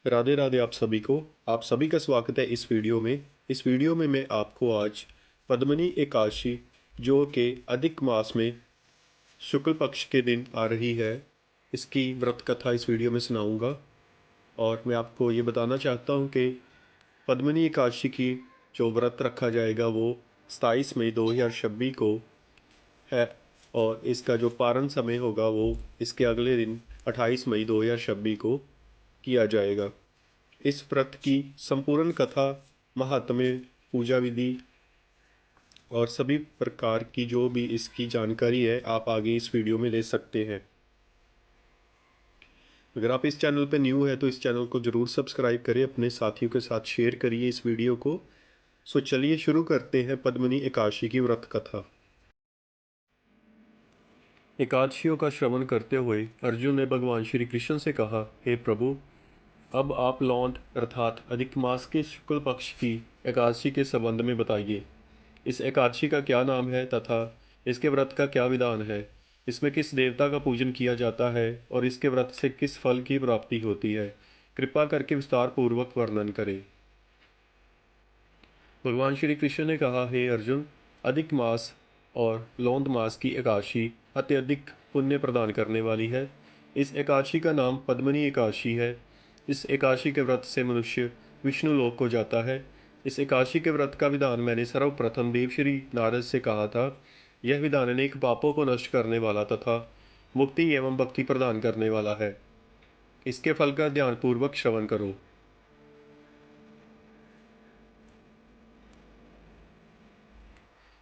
राधे राधे आप सभी का स्वागत है इस वीडियो में। इस वीडियो में मैं आपको आज पद्मनी एकादशी जो कि अधिक मास में शुक्ल पक्ष के दिन आ रही है, इसकी व्रत कथा इस वीडियो में सुनाऊंगा। और मैं आपको ये बताना चाहता हूँ कि पद्मनी एकादशी की जो व्रत रखा जाएगा वो 27 मई 2026 को है। और इसका जो पारण समय होगा वो इसके अगले दिन 28 मई 2026 को किया जाएगा। इस व्रत की संपूर्ण कथा, महात्म्य, पूजा विधि और सभी प्रकार की जो भी इसकी जानकारी है आप आगे इस वीडियो में ले सकते हैं। अगर आप इस चैनल पर न्यू है तो इस चैनल को ज़रूर सब्सक्राइब करें, अपने साथियों के साथ शेयर करिए इस वीडियो को। सो चलिए शुरू करते हैं पद्मिनी एकादशी की व्रत कथा। एकादशियों का श्रवण करते हुए अर्जुन ने भगवान श्री कृष्ण से कहा, हे प्रभु, अब आप लौंड अर्थात अधिक मास के शुक्ल पक्ष की एकादशी के संबंध में बताइए। इस एकादशी का क्या नाम है तथा इसके व्रत का क्या विधान है। इसमें किस देवता का पूजन किया जाता है और इसके व्रत से किस फल की प्राप्ति होती है। कृपा करके विस्तार पूर्वक वर्णन करें। भगवान श्री कृष्ण ने कहा, हे अर्जुन, अधिक मास और लौंद मास की एकादशी अत्यधिक पुण्य प्रदान करने वाली है। इस एकादशी का नाम पद्मनी एकादशी है। इस एकादशी के व्रत से मनुष्य विष्णु लोक को जाता है। इस एकादशी के व्रत का विधान मैंने सर्वप्रथम देवश्री नारद से कहा था। यह विधान अनेक पापों को नष्ट करने वाला तथा मुक्ति एवं भक्ति प्रदान करने वाला है। इसके फल का ध्यानपूर्वक श्रवण करो।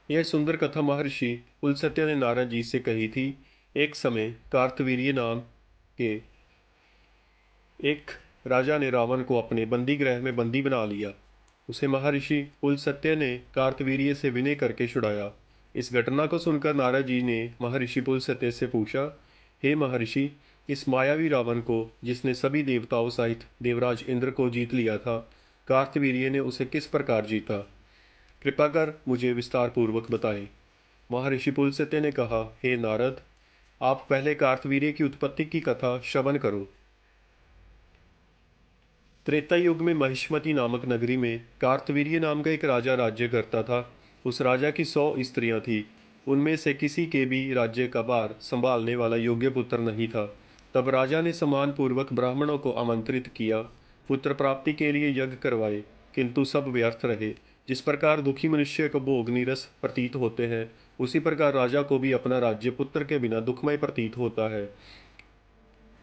यह सुंदर कथा महर्षि पुलस्त्य ने नारद जी से कही थी। एक समय कार्तवीर्य नाम के एक राजा ने रावण को अपने बंदी गृह में बंदी बना लिया। उसे महर्षि पुलस्त्य ने कार्तवीर्य से विनय करके छुड़ाया। इस घटना को सुनकर नारद जी ने महर्षि पुलस्त्य से पूछा, हे महर्षि, इस मायावी रावण को, जिसने सभी देवताओं सहित देवराज इंद्र को जीत लिया था, कार्तवीर्य ने उसे किस प्रकार जीता। कृपा कर मुझे विस्तार पूर्वक बताएं। महर्षि पुलस्त्य ने कहा, हे नारद, आप पहले कार्तवीर्य की उत्पत्ति की कथा श्रवण करो। त्रेता युग में महिष्मति नामक नगरी में कार्तवीर्य नाम का एक राजा राज्य करता था। उस राजा की 100 स्त्रियां थीं। उनमें से किसी के भी राज्य का भार संभालने वाला योग्य पुत्र नहीं था। तब राजा ने सम्मान पूर्वक ब्राह्मणों को आमंत्रित किया, पुत्र प्राप्ति के लिए यज्ञ करवाए, किंतु सब व्यर्थ रहे। जिस प्रकार दुखी मनुष्य को भोग नीरस प्रतीत होते हैं, उसी प्रकार राजा को भी अपना राज्य पुत्र के बिना दुखमय प्रतीत होता है।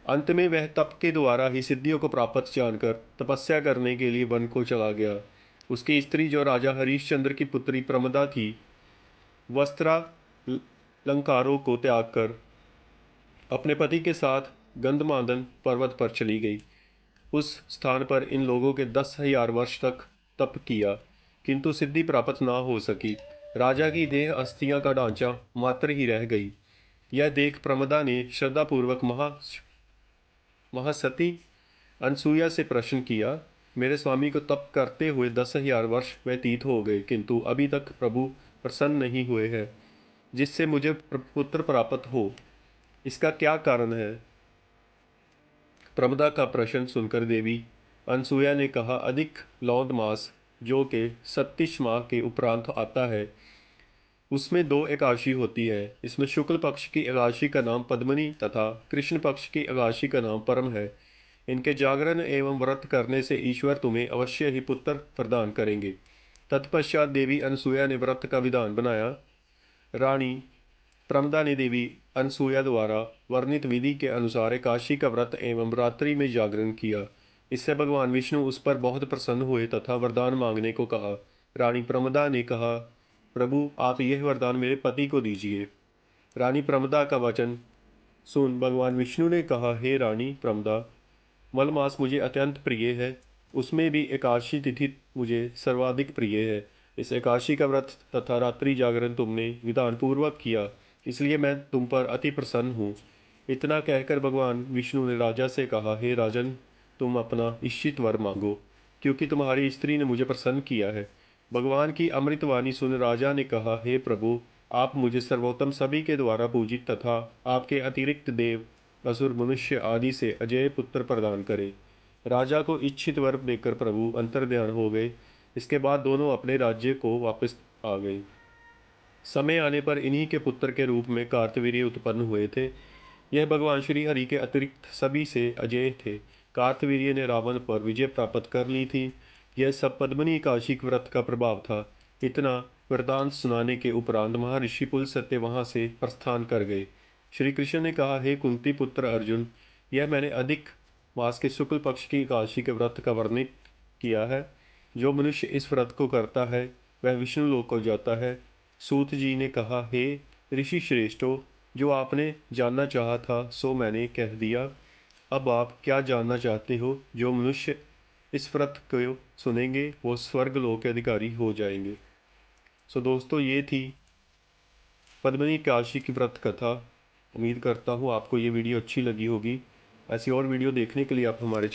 अंत में वह तप के द्वारा ही सिद्धियों को प्राप्त जानकर तपस्या करने के लिए वन को चला गया। उसकी स्त्री, जो राजा हरिश्चंद्र की पुत्री प्रमदा थी, वस्त्रालंकारों को त्याग कर अपने पति के साथ गंधमादन पर्वत पर चली गई। उस स्थान पर इन लोगों के 10,000 वर्ष तक तप किया, किंतु सिद्धि प्राप्त ना हो सकी। राजा की देह अस्थियां का ढांचा मात्र ही रह गई। यह देख प्रमदा ने श्रद्धापूर्वक महासती अनसुईया से प्रश्न किया, मेरे स्वामी को तप करते हुए 10,000 वर्ष व्यतीत हो गए, किंतु अभी तक प्रभु प्रसन्न नहीं हुए हैं, जिससे मुझे पुत्र प्राप्त हो। इसका क्या कारण है। प्रमदा का प्रश्न सुनकर देवी अनसुईया ने कहा, अधिक लौंद मास, जो कि 37 माह के उपरांत आता है, उसमें 2 एकादशी होती है। इसमें शुक्ल पक्ष की एकादशी का नाम पद्मनी तथा कृष्ण पक्ष की एकादशी का नाम परम है। इनके जागरण एवं व्रत करने से ईश्वर तुम्हें अवश्य ही पुत्र प्रदान करेंगे। तत्पश्चात देवी अनसुईया ने व्रत का विधान बनाया। रानी प्रमदा ने देवी अनसुईया द्वारा वर्णित विधि के अनुसार एकादशी का व्रत एवं रात्रि में जागरण किया। इससे भगवान विष्णु उस पर बहुत प्रसन्न हुए तथा वरदान मांगने को कहा। रानी प्रमदा ने कहा, प्रभु, आप यह वरदान मेरे पति को दीजिए। रानी प्रमदा का वचन सुन भगवान विष्णु ने कहा, हे रानी प्रमदा, मलमास मुझे अत्यंत प्रिय है। उसमें भी एकादशी तिथि मुझे सर्वाधिक प्रिय है। इस एकादशी का व्रत तथा रात्रि जागरण तुमने विधान पूर्वक किया, इसलिए मैं तुम पर अति प्रसन्न हूँ। इतना कहकर भगवान विष्णु ने राजा से कहा, हे राजन, तुम अपना इच्छित वर मांगो, क्योंकि तुम्हारी स्त्री ने मुझे प्रसन्न किया है। भगवान की अमृतवाणी सुन राजा ने कहा, हे प्रभु, आप मुझे सर्वोत्तम सभी के द्वारा पूजित तथा आपके अतिरिक्त देव, असुर, मनुष्य आदि से अजय पुत्र प्रदान करें। राजा को इच्छित वर देकर प्रभु अंतर्ध्यान हो गए। इसके बाद दोनों अपने राज्य को वापस आ गए। समय आने पर इन्हीं के पुत्र के रूप में कार्तवीर्य उत्पन्न हुए थे। यह भगवान श्री हरि के अतिरिक्त सभी से अजेय थे। कार्तवीर्य ने रावण पर विजय प्राप्त कर ली थी। यह सब पद्मिनी एकादशी के व्रत का प्रभाव था। इतना वृतांत सुनाने के उपरांत महर्षि पुलस्त्य वहां से प्रस्थान कर गए। श्री कृष्ण ने कहा, हे कुंती पुत्र अर्जुन, यह मैंने अधिक मास के शुक्ल पक्ष की एकादशी के व्रत का वर्णन किया है। जो मनुष्य इस व्रत को करता है वह विष्णु लोक को जाता है। सूत जी ने कहा, हे ऋषि श्रेष्ठो, जो आपने जानना चाहा था सो मैंने कह दिया। अब आप क्या जानना चाहते हो? जो मनुष्य इस व्रत को सुनेंगे वो स्वर्ग लोक के अधिकारी हो जाएंगे। सो दोस्तों, ये थी पद्मिनी एकादशी की व्रत कथा। उम्मीद करता हूँ आपको ये वीडियो अच्छी लगी होगी। ऐसी और वीडियो देखने के लिए आप हमारे